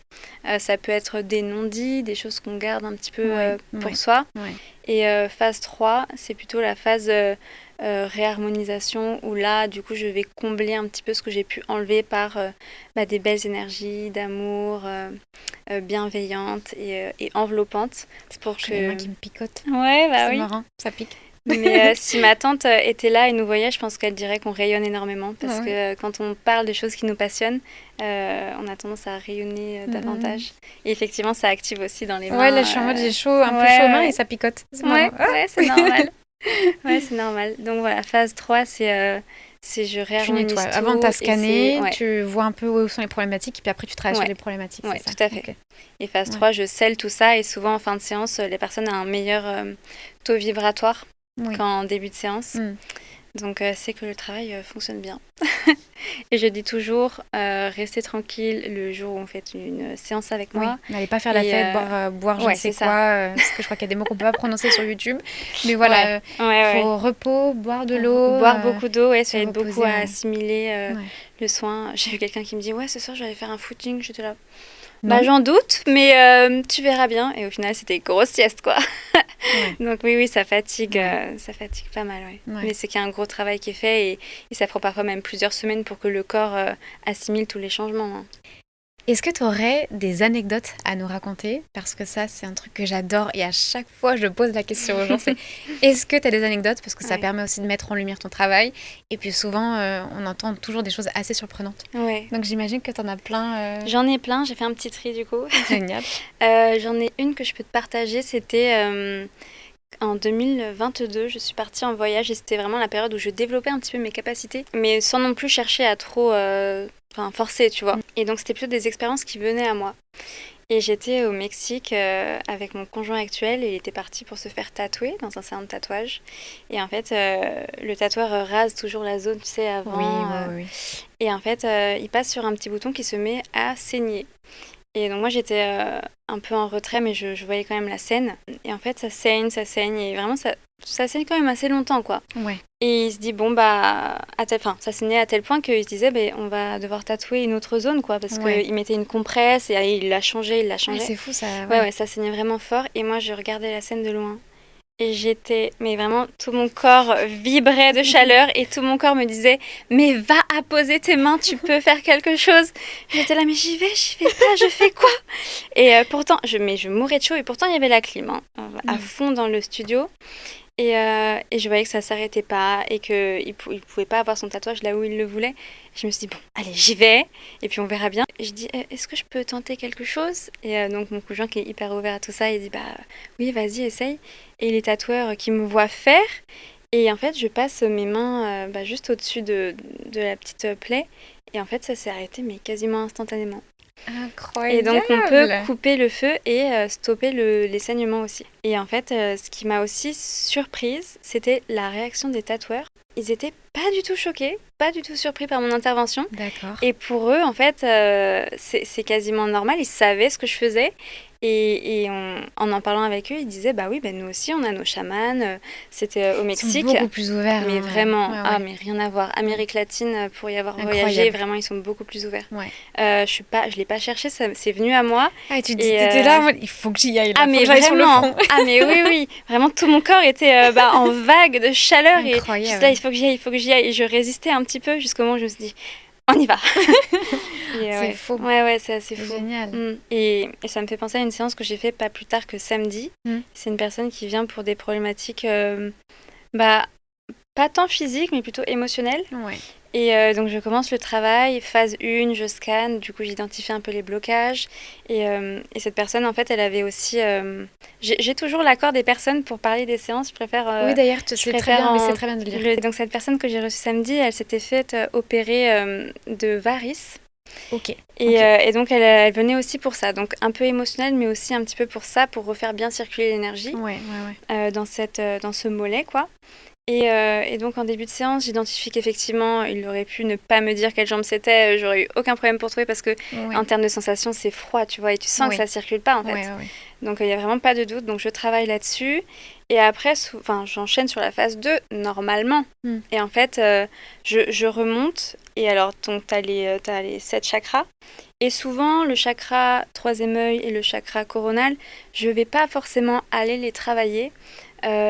ça peut être des non-dits, des choses qu'on garde un petit peu pour soi. Et phase 3, c'est plutôt la phase réharmonisation où là, du coup, je vais combler un petit peu ce que j'ai pu enlever par des belles énergies d'amour bienveillantes et enveloppantes. C'est pour que... les mains qui me picotent. Ouais, bah c'est oui. Marrant, ça pique. Mais si ma tante était là et nous voyait, je pense qu'elle dirait qu'on rayonne énormément. Parce que quand on parle de choses qui nous passionnent, on a tendance à rayonner davantage. Et effectivement, ça active aussi dans les mains. Ouais, là, je suis en mode, j'ai chaud, un peu chaud aux mains et ça picote. C'est ouais, c'est normal. Ouais, c'est normal. Donc voilà, phase 3, c'est je réharmonise tout. Avant, tu as scanné, tu vois un peu où sont les problématiques, et puis après, tu travailles sur les problématiques. Oui, tout à fait. Okay. Et phase 3, je scelle tout ça, et souvent, en fin de séance, les personnes ont un meilleur taux vibratoire qu'en début de séance. Donc, c'est que le travail fonctionne bien. Et je dis toujours, restez tranquille le jour où on fait une séance avec moi. N'allez pas faire la fête, boire je ne sais quoi, parce que je crois qu'il y a des mots qu'on ne peut pas prononcer sur YouTube. Mais voilà, faut repos, boire de l'eau. Boire beaucoup d'eau, ça aide beaucoup à assimiler le soin. J'ai eu quelqu'un qui me dit, ce soir, je vais aller faire un footing. J'étais là. Bah, j'en doute, mais tu verras bien. Et au final, c'était une grosse sieste, quoi. Donc oui, ça fatigue pas mal, Mais c'est qu'il y a un gros travail qui est fait et ça prend parfois même plusieurs semaines pour que le corps assimile tous les changements. Hein. Est-ce que tu aurais des anecdotes à nous raconter? Parce que ça, c'est un truc que j'adore et à chaque fois, je pose la question aux gens, c'est est-ce que tu as des anecdotes? Parce que ça permet aussi de mettre en lumière ton travail. Et puis souvent, on entend toujours des choses assez surprenantes. Donc j'imagine que tu en as plein. J'en ai plein, j'ai fait un petit tri du coup. Génial. J'en ai une que je peux te partager, c'était... En 2022, je suis partie en voyage et c'était vraiment la période où je développais un petit peu mes capacités, mais sans non plus chercher à trop forcer, tu vois. Et donc, c'était plutôt des expériences qui venaient à moi. Et j'étais au Mexique avec mon conjoint actuel et il était parti pour se faire tatouer dans un salon de tatouage. Et en fait, le tatoueur rase toujours la zone, tu sais, avant. Oui. Et en fait, il passe sur un petit bouton qui se met à saigner. Et donc moi j'étais un peu en retrait mais je voyais quand même la scène. Et en fait ça saigne et vraiment ça saigne quand même assez longtemps quoi. Et il se dit bon bah ça saignait à tel point qu'il se disait on va devoir tatouer une autre zone quoi parce qu'il mettait une compresse et il l'a changé. C'est fou ça. Ouais, ça saignait vraiment fort et moi je regardais la scène de loin. Et mais vraiment, tout mon corps vibrait de chaleur et tout mon corps me disait « Mais va apposer tes mains, tu peux faire quelque chose !» J'étais là « Mais j'y vais pas, je fais quoi ?» Et pourtant, je mourais de chaud et pourtant il y avait la clim à fond dans le studio. Et je voyais que ça s'arrêtait pas et qu'il pouvait pas avoir son tatouage là où il le voulait. Je me suis dit, bon, allez, j'y vais, et puis on verra bien. Et je dis, est-ce que je peux tenter quelque chose? Et donc mon conjoint qui est hyper ouvert à tout ça, il dit, oui, vas-y, essaye. Et les tatoueurs qui me voient faire, et en fait, je passe mes mains juste au-dessus de la petite plaie. Et en fait, ça s'est arrêté, mais quasiment instantanément. Incroyable. Et donc on peut couper le feu et stopper les saignements aussi. Et en fait, ce qui m'a aussi surprise, c'était la réaction des tatoueurs. Ils étaient pas du tout choqués, pas du tout surpris par mon intervention. D'accord. Et pour eux, en fait, c'est quasiment normal. Ils savaient ce que je faisais. Et en parlant avec eux, ils disaient oui, nous aussi, on a nos chamans. C'était au Mexique. Ils sont beaucoup plus ouverts. Mais vraiment, mais rien à voir. Amérique latine, pour y avoir voyagé, vraiment, ils sont beaucoup plus ouverts. Je l'ai pas cherché, c'est venu à moi. Ah, et tu étais là, il faut que j'y aille. Là, mais vraiment. Sur le front. Mais oui. Vraiment, tout mon corps était en vague de chaleur. Incroyable. Et juste là, il faut que j'y aille. Et je résistais un petit peu jusqu'au moment où je me suis dit, on y va. C'est fou. Ouais, c'est assez fou. Génial. Et ça me fait penser à une séance que j'ai faite pas plus tard que samedi. C'est une personne qui vient pour des problématiques, pas tant physiques, mais plutôt émotionnelles. Et donc je commence le travail, phase 1, je scanne, du coup j'identifie un peu les blocages. Et cette personne, en fait, elle avait aussi... J'ai toujours l'accord des personnes pour parler des séances, je préfère... oui, d'ailleurs, c'est très bien de le dire. Donc cette personne que j'ai reçue samedi, elle s'était faite opérer de varices. Et donc elle venait aussi pour ça, donc un peu émotionnelle, mais aussi un petit peu pour ça, pour refaire bien circuler l'énergie dans ce mollet, quoi. Et donc en début de séance, j'identifie qu'effectivement, il aurait pu ne pas me dire quelle jambe c'était, j'aurais eu aucun problème pour trouver parce que en termes de sensation, c'est froid, tu vois, et tu sens que ça circule pas en fait. Donc il n'y a vraiment pas de doute, donc je travaille là-dessus. Et après, j'enchaîne sur la phase 2, normalement. Et en fait, je remonte, et alors t'as les 7 chakras. Et souvent, le chakra troisième œil et le chakra coronal, je vais pas forcément aller les travailler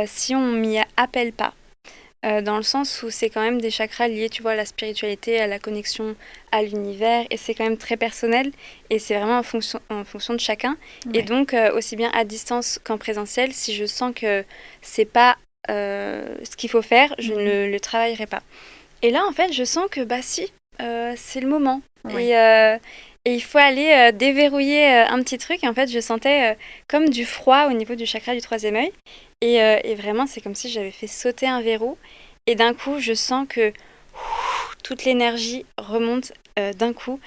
si on m'y appelle pas. Dans le sens où c'est quand même des chakras liés, tu vois, à la spiritualité, à la connexion à l'univers, et c'est quand même très personnel, et c'est vraiment en fonction de chacun. Et donc, aussi bien à distance qu'en présentiel, si je sens que c'est pas ce qu'il faut faire, je ne le travaillerai pas. Et là, en fait, je sens que, si, c'est le moment. Oui. Et il faut aller déverrouiller un petit truc. Et en fait, je sentais comme du froid au niveau du chakra du troisième œil. Et vraiment, c'est comme si j'avais fait sauter un verrou. Et d'un coup, je sens que toute l'énergie remonte d'un coup.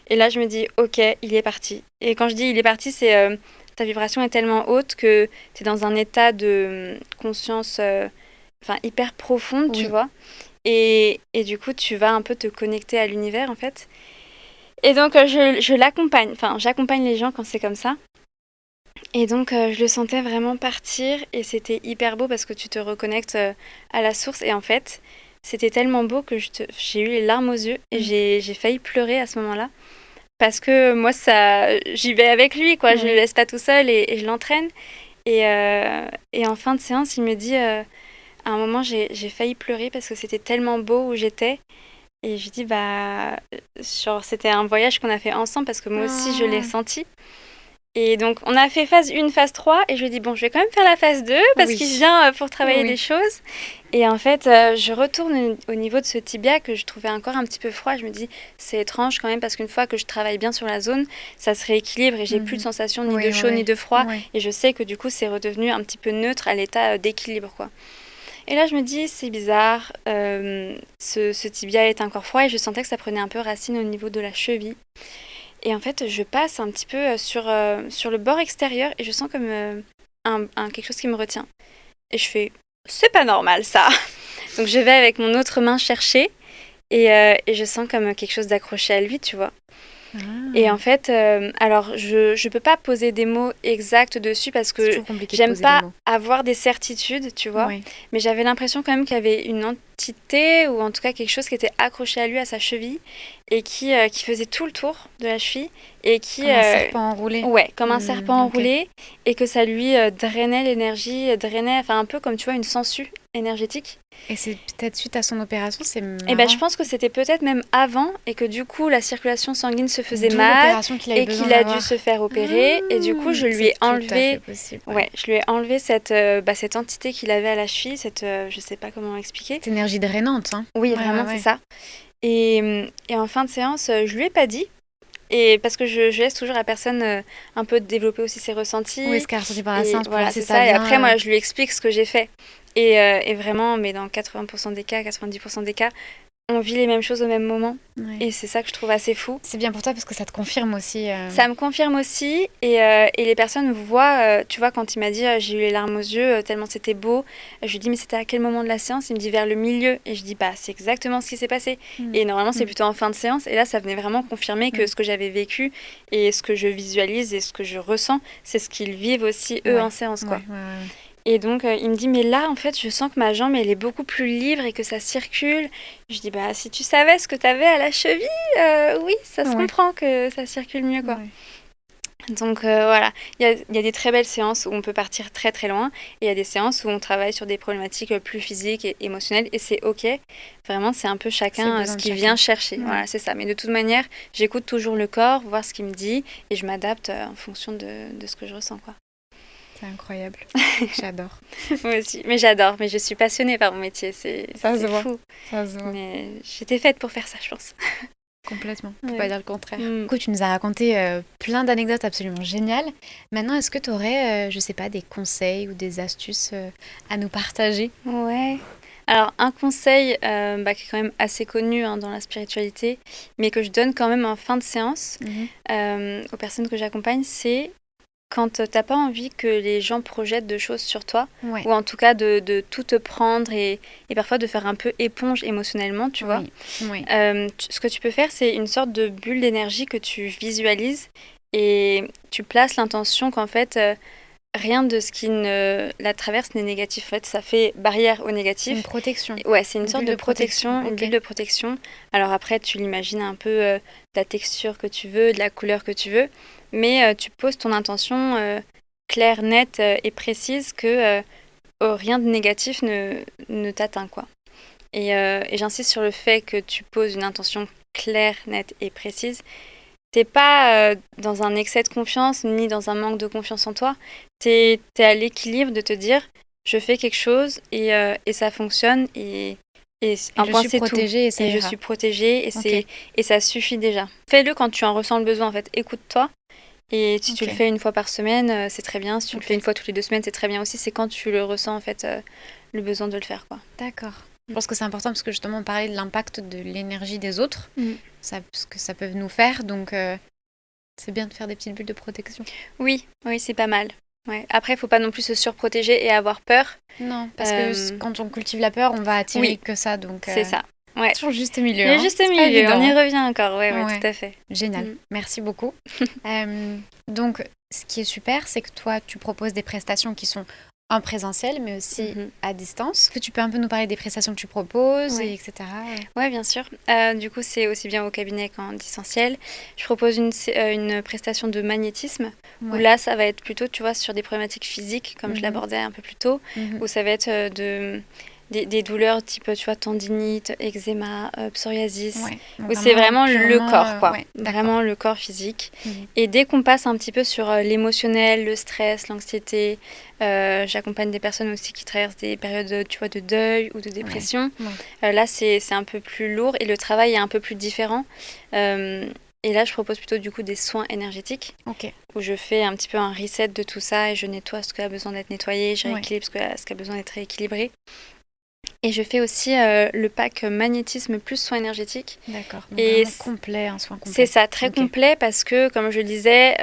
Et là, je me dis, ok, il est parti. Et quand je dis il est parti, c'est ta vibration est tellement haute que tu es dans un état de conscience hyper profonde, tu vois. Et du coup, tu vas un peu te connecter à l'univers, en fait. Et donc, je l'accompagne. Enfin, j'accompagne les gens quand c'est comme ça. Et donc, je le sentais vraiment partir. Et c'était hyper beau parce que tu te reconnectes à la source. Et en fait, c'était tellement beau que j'ai eu les larmes aux yeux. Et j'ai failli pleurer à ce moment-là. Parce que moi, j'y vais avec lui, quoi. Je ne le laisse pas tout seul et je l'entraîne. Et en fin de séance, il me dit... à un moment, j'ai failli pleurer parce que c'était tellement beau où j'étais. Et je dis, c'était un voyage qu'on a fait ensemble parce que moi aussi, je l'ai senti. Et donc, on a fait phase 1, phase 3. Et je lui dis, bon, je vais quand même faire la phase 2 parce qu'il vient pour travailler des choses. Et en fait, je retourne au niveau de ce tibia que je trouvais encore un petit peu froid. Je me dis, c'est étrange quand même parce qu'une fois que je travaille bien sur la zone, ça se rééquilibre et j'ai plus de sensation ni de chaud ni de froid. Et je sais que du coup, c'est redevenu un petit peu neutre à l'état d'équilibre, quoi. Et là, je me dis, c'est bizarre, ce tibia est encore froid et je sentais que ça prenait un peu racine au niveau de la cheville. Et en fait, je passe un petit peu sur le bord extérieur et je sens comme quelque chose qui me retient. Et je fais, c'est pas normal ça. Donc je vais avec mon autre main chercher et je sens comme quelque chose d'accroché à lui, tu vois. Et en fait, alors je peux pas poser des mots exacts dessus parce que j'aime pas avoir des certitudes, tu vois. Mais j'avais l'impression quand même qu'il y avait une entité ou en tout cas quelque chose qui était accroché à lui, à sa cheville et qui faisait tout le tour de la cheville et qui comme un serpent enroulé. Ouais, comme un serpent enroulé et que ça lui drainait l'énergie, drainait, enfin un peu comme tu vois une sangsue énergétique. Et c'est peut-être suite à son opération, c'est marrant. Et je pense que c'était peut-être même avant et que du coup la circulation sanguine se faisait mal et qu'il a dû se faire opérer et du coup je lui ai enlevé je lui ai enlevé cette entité qu'il avait à la cheville, je sais pas comment expliquer. Cette énergie drainante, hein. Oui, vraiment c'est ça. Et en fin de séance, je lui ai pas dit. Et parce que je laisse toujours la personne un peu développer aussi ses ressentis. Oui, ce qu'elle a ressenti par la séance. Voilà, c'est ça. Et après, moi, je lui explique ce que j'ai fait. Et vraiment, mais dans 80% des cas, 90% des cas, on vit les mêmes choses au même moment. Et c'est ça que je trouve assez fou. C'est bien pour toi parce que ça te confirme aussi. Ça me confirme aussi. Et les personnes me voient, tu vois, quand il m'a dit j'ai eu les larmes aux yeux, tellement c'était beau. Je lui dis mais c'était à quel moment de la séance? Il me dit vers le milieu. Et je dis c'est exactement ce qui s'est passé. Et normalement, c'est plutôt en fin de séance. Et là, ça venait vraiment confirmer que ce que j'avais vécu et ce que je visualise et ce que je ressens, c'est ce qu'ils vivent aussi, eux, en séance, quoi. Et donc, il me dit, mais là, en fait, je sens que ma jambe, elle est beaucoup plus libre et que ça circule. Je dis, si tu savais ce que tu avais à la cheville, oui, ça se comprend que ça circule mieux, quoi. Donc, voilà. Il y a des très belles séances où on peut partir très, très loin. Et il y a des séances où on travaille sur des problématiques plus physiques et émotionnelles. Et c'est OK. Vraiment, c'est un peu chacun ce qu'il vient chercher. Voilà, c'est ça. Mais de toute manière, j'écoute toujours le corps, voir ce qu'il me dit. Et je m'adapte en fonction de ce que je ressens, quoi. C'est incroyable. J'adore. Moi aussi. Mais j'adore. Mais je suis passionnée par mon métier. Ça se voit. Ça se voit. Mais j'étais faite pour faire ça, je pense. Complètement. On peut pas dire le contraire. Du coup, tu nous as raconté plein d'anecdotes absolument géniales. Maintenant, est-ce que tu aurais, je sais pas, des conseils ou des astuces à nous partager? Ouais. Alors, un conseil qui est quand même assez connu dans la spiritualité, mais que je donne quand même en fin de séance aux personnes que j'accompagne, c'est quand t'as pas envie que les gens projettent de choses sur toi, ou en tout cas de tout te prendre et parfois de faire un peu éponge émotionnellement, tu vois. Ce que tu peux faire, c'est une sorte de bulle d'énergie que tu visualises et tu places l'intention qu'en fait, rien de ce qui la traverse n'est négatif. En fait, ça fait barrière au négatif. C'est une protection. Ouais, c'est une sorte de protection, une bulle de protection. Alors après, tu l'imagines un peu de la texture que tu veux, de la couleur que tu veux. Mais tu poses ton intention claire, nette et précise que rien de négatif ne t'atteint, quoi. Et j'insiste sur le fait que tu poses une intention claire, nette et précise. T'es pas dans un excès de confiance ni dans un manque de confiance en toi. T'es à l'équilibre de te dire je fais quelque chose et ça fonctionne et un je point suis c'est tout. protégée et ça Et je ira. suis protégée Ok. et ça suffit déjà. Fais-le quand tu en ressens le besoin en fait. Écoute-toi. Et si tu le Ok. fais une fois par semaine, c'est très bien. Si tu le Ok. fais une fois toutes les 2 semaines, c'est très bien aussi. C'est quand tu le ressens en fait le besoin de le faire quoi. D'accord. Je pense que c'est important parce que justement on parlait de l'impact de l'énergie des autres, ce que ça peut nous faire, donc c'est bien de faire des petites bulles de protection. Oui, oui, c'est pas mal. Ouais. Après, il faut pas non plus se surprotéger et avoir peur. Non, parce que quand on cultive la peur, on va attirer Oui, que ça, donc c'est ça. Ouais. toujours le juste milieu. Il y a Hein. juste C'est pas milieu, on évident. y Hein. revient encore, ouais, Ouais. tout à fait. Génial, merci beaucoup. Donc, ce qui est super, c'est que toi, tu proposes des prestations qui sont en présentiel, mais aussi à distance. Est-ce que tu peux un peu nous parler des prestations que tu proposes, etc. Oui, bien sûr. Du coup, c'est aussi bien au cabinet qu'en distanciel. Je propose une prestation de magnétisme, où là, ça va être plutôt, tu vois, sur des problématiques physiques, comme je l'abordais un peu plus tôt, où ça va être des douleurs type, tu vois, tendinite, eczéma, psoriasis, où c'est vraiment le corps, quoi. Vraiment le corps physique. Et dès qu'on passe un petit peu sur l'émotionnel, le stress, l'anxiété, j'accompagne des personnes aussi qui traversent des périodes, tu vois, de deuil ou de dépression. Là, c'est un peu plus lourd et le travail est un peu plus différent. Et là, je propose plutôt du coup des soins énergétiques, où je fais un petit peu un reset de tout ça et je nettoie ce qui a besoin d'être nettoyé, je rééquilibre ce qui a besoin d'être rééquilibré. Et je fais aussi le pack magnétisme plus soins énergétiques. D'accord, donc vraiment complet, un soin complet. C'est ça, très complet parce que, comme je le disais,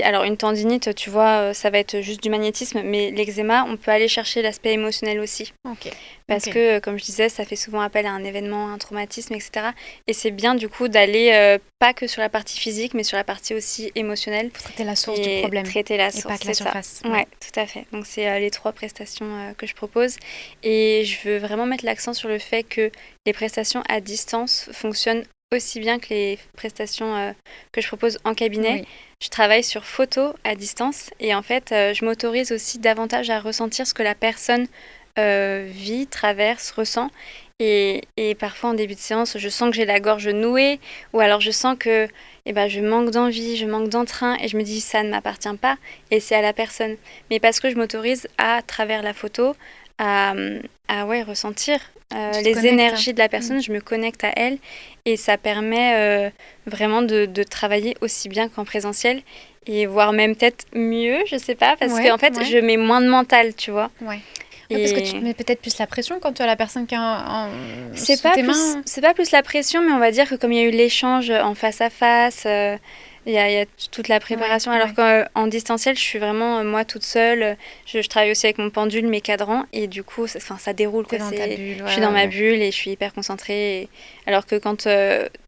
alors une tendinite, tu vois, ça va être juste du magnétisme, mais l'eczéma, on peut aller chercher l'aspect émotionnel aussi. Parce que, comme je disais, ça fait souvent appel à un événement, un traumatisme, etc. Et c'est bien du coup d'aller pas que sur la partie physique, mais sur la partie aussi émotionnelle. Faut traiter la source du problème. Traiter la source, et pas que la surface. Ouais, tout à fait. Donc c'est les 3 prestations que je propose. Et je veux vraiment mettre l'accent sur le fait que les prestations à distance fonctionnent aussi bien que les prestations que je propose en cabinet. Je travaille sur photo à distance et en fait, je m'autorise aussi davantage à ressentir ce que la personne vit, traverse, ressent. Et parfois, en début de séance, je sens que j'ai la gorge nouée ou alors je sens que je manque d'envie, je manque d'entrain et je me dis ça ne m'appartient pas et c'est à la personne. Mais parce que je m'autorise à travers la photo à ressentir les énergies de la personne, je me connecte à elle et ça permet vraiment de travailler aussi bien qu'en présentiel et voire même peut-être mieux, je sais pas, parce qu'en fait je mets moins de mental, tu vois. Parce que tu te mets peut-être plus la pression quand tu as la personne qui est c'est pas plus la pression, mais on va dire que comme il y a eu l'échange en face à face, il y a toute la préparation. Alors qu'en distanciel, je suis vraiment moi toute seule. Je travaille aussi avec mon pendule, mes cadrans, et du coup, ça déroule. T'es dans ta bulle. Je suis dans ma bulle et je suis hyper concentrée. Alors que quand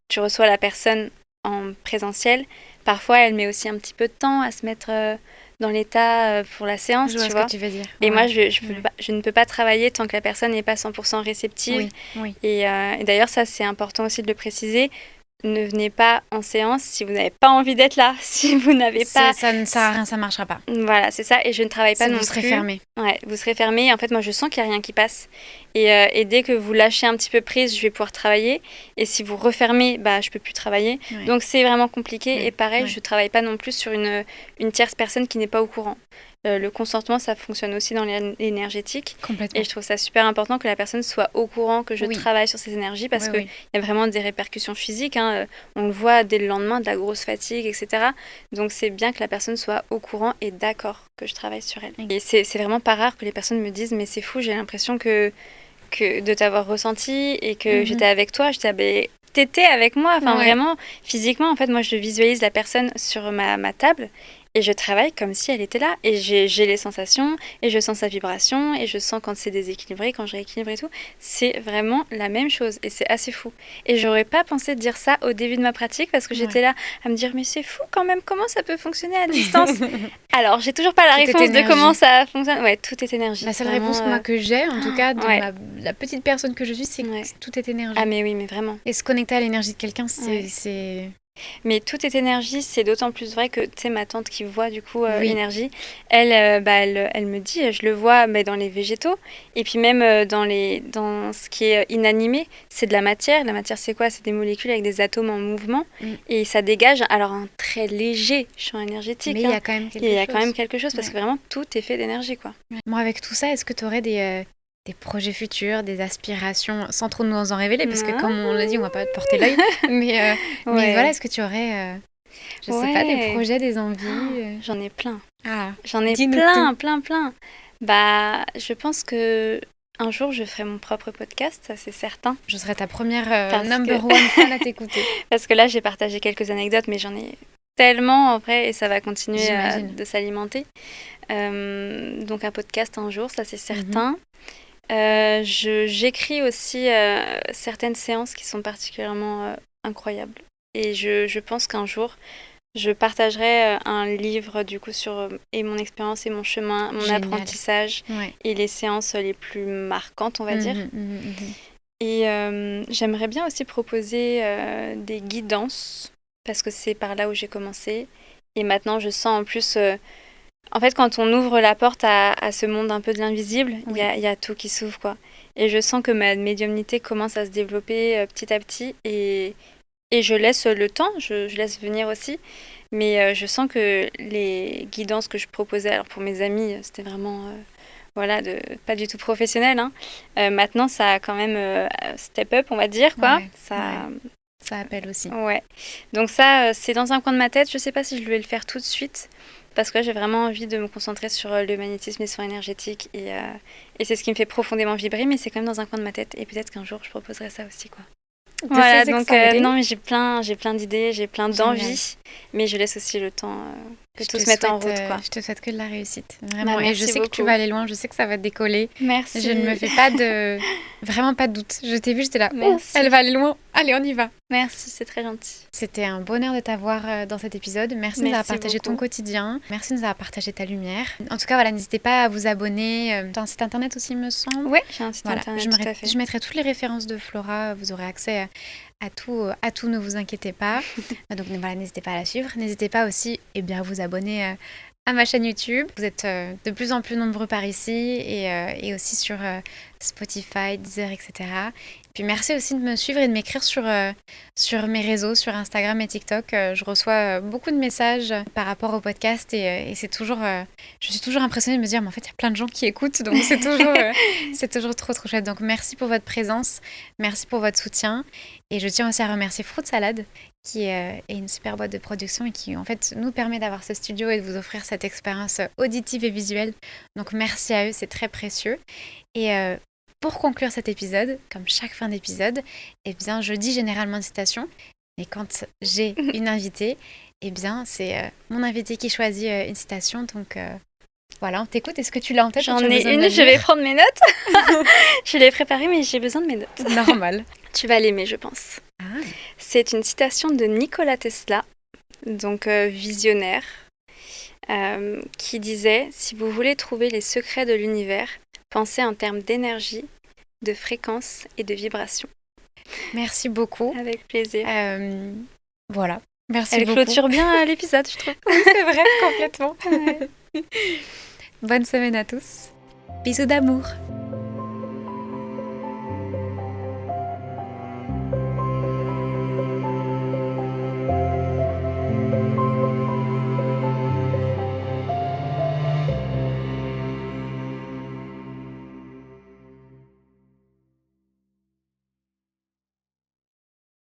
tu reçois la personne en présentiel, parfois elle met aussi un petit peu de temps à se mettre dans l'état pour la séance, je vois tu vois. Ce que tu veux dire. Et moi, je ne peux pas travailler tant que la personne n'est pas 100% réceptive. Et d'ailleurs, ça, c'est important aussi de le préciser. Ne venez pas en séance si vous n'avez pas envie d'être là, si vous n'avez pas... Ça ne sert à rien, ça ne marchera pas. Voilà, c'est ça. Et je ne travaille pas non plus... Vous serez fermé. Ouais, vous serez fermé. En fait, moi, je sens qu'il n'y a rien qui passe. Et dès que vous lâchez un petit peu prise, je vais pouvoir travailler. Et si vous refermez, je ne peux plus travailler. Donc, c'est vraiment compliqué. Et pareil, je ne travaille pas non plus sur une tierce personne qui n'est pas au courant. Le consentement, ça fonctionne aussi dans l'énergétique. Complètement. Et je trouve ça super important que la personne soit au courant que je travaille sur ses énergies parce qu'il y a vraiment des répercussions physiques. Hein. On le voit dès le lendemain, de la grosse fatigue, etc. Donc, c'est bien que la personne soit au courant et d'accord que je travaille sur elle. Et c'est vraiment pas rare que les personnes me disent « Mais c'est fou, j'ai l'impression que de t'avoir ressenti et que j'étais avec toi. » Je dis « T'étais avec moi. » Enfin, vraiment, physiquement, en fait, moi, je visualise la personne sur ma table. Et je travaille comme si elle était là. Et j'ai les sensations, et je sens sa vibration, et je sens quand c'est déséquilibré, quand je rééquilibre et tout. C'est vraiment la même chose. Et c'est assez fou. Et j'aurais pas pensé dire ça au début de ma pratique, parce que j'étais là à me dire, mais c'est fou quand même, comment ça peut fonctionner à distance? Alors, j'ai toujours pas la réponse de comment ça fonctionne. Ouais, tout est énergie. La seule réponse que j'ai, en tout cas, de la petite personne que je suis, c'est que tout est énergie. Ah mais oui, mais vraiment. Et se connecter à l'énergie de quelqu'un, c'est Mais tout est énergie, c'est d'autant plus vrai que, tu sais, ma tante qui voit du coup Oui. l'énergie, elle me dit, je le vois dans les végétaux, et puis même dans ce qui est inanimé, c'est de la matière. La matière, c'est quoi? C'est des molécules avec des atomes en mouvement, et ça dégage alors un très léger champ énergétique. Mais il y a quand même quelque chose. Il y a quand même quelque chose, parce Ouais. que vraiment, tout est fait d'énergie, quoi. Ouais. Bon, avec tout ça, est-ce que tu aurais des projets futurs, des aspirations, sans trop nous en révéler, parce que comme on l'a dit, on va pas te porter l'œil, mais voilà, est-ce que tu aurais, je sais pas, des projets, des envies J'en ai plein. Ah, J'en ai dis-nous plein. Bah, je pense que un jour, je ferai mon propre podcast, ça c'est certain. Je serai ta première number one fan à t'écouter. Parce que là, j'ai partagé quelques anecdotes, mais j'en ai tellement en vrai, et ça va continuer de s'alimenter. Donc un podcast un jour, ça c'est certain. J'écris aussi certaines séances qui sont particulièrement incroyables. Et je pense qu'un jour, je partagerai un livre du coup sur et mon expérience et mon chemin, mon apprentissage et les séances les plus marquantes, on va dire. Et j'aimerais bien aussi proposer des guidances, parce que c'est par là où j'ai commencé. Et maintenant, je sens en plus... en fait, quand on ouvre la porte à ce monde un peu de l'invisible, il y a tout qui s'ouvre, quoi. Et je sens que ma médiumnité commence à se développer petit à petit. Et je laisse le temps, je laisse venir aussi. Mais je sens que les guidances que je proposais, alors pour mes amis, c'était vraiment... pas du tout professionnel. Hein. Maintenant, ça a quand même step up, on va dire, quoi. Ça appelle aussi. Ouais. Donc ça, c'est dans un coin de ma tête. Je sais pas si je vais le faire tout de suite, parce que là, j'ai vraiment envie de me concentrer sur le magnétisme et les soins énergétiques. Et c'est ce qui me fait profondément vibrer, mais c'est quand même dans un coin de ma tête. Et peut-être qu'un jour, je proposerai ça aussi, quoi. Voilà, donc non, mais j'ai plein d'idées, j'ai plein d'envies, mais je laisse aussi le temps que tout se mette en route, quoi. Je te souhaite que de la réussite, vraiment. Et je sais beaucoup. que tu vas aller loin, je sais que ça va décoller. Merci. Je ne me fais vraiment pas de doute. Je t'ai vue, j'étais là, elle va aller loin, allez, on y va. Merci, c'est très gentil. C'était un bonheur de t'avoir dans cet épisode. Merci de nous avoir partagé ton quotidien. Merci de nous avoir partagé ta lumière. En tout cas, voilà, n'hésitez pas à vous abonner. Tu as un site internet aussi, il me semble. Oui, j'ai un site internet, tout à fait. Je mettrai toutes les références de Flora. Vous aurez accès à tout, ne vous inquiétez pas. Donc voilà, n'hésitez pas à la suivre. N'hésitez pas aussi à vous abonner à ma chaîne YouTube. Vous êtes de plus en plus nombreux par ici et aussi sur Spotify, Deezer, etc. Puis merci aussi de me suivre et de m'écrire sur mes réseaux, sur Instagram et TikTok. Je reçois beaucoup de messages par rapport au podcast et c'est toujours... je suis toujours impressionnée de me dire, mais en fait, il y a plein de gens qui écoutent, donc c'est toujours trop chouette. Donc merci pour votre présence, merci pour votre soutien. Et je tiens aussi à remercier Fruit Salad, qui est une super boîte de production et qui, en fait, nous permet d'avoir ce studio et de vous offrir cette expérience auditive et visuelle. Donc merci à eux, c'est très précieux. Et pour conclure cet épisode, comme chaque fin d'épisode, je dis généralement une citation. Mais quand j'ai une invitée, c'est mon invité qui choisit une citation. Donc voilà, on t'écoute. Est-ce que tu l'as en tête? J'en ai une, je vais prendre mes notes. Je l'ai préparée, mais j'ai besoin de mes notes. Normal. Tu vas l'aimer, je pense. C'est une citation de Nikola Tesla, donc visionnaire, qui disait « Si vous voulez trouver les secrets de l'univers, pensez en termes d'énergie, de fréquence et de vibration. » Merci beaucoup. Avec plaisir. Voilà. Merci beaucoup. Elle clôture bien l'épisode, je trouve. Oui, c'est vrai, complètement. Bonne semaine à tous. Bisous d'amour.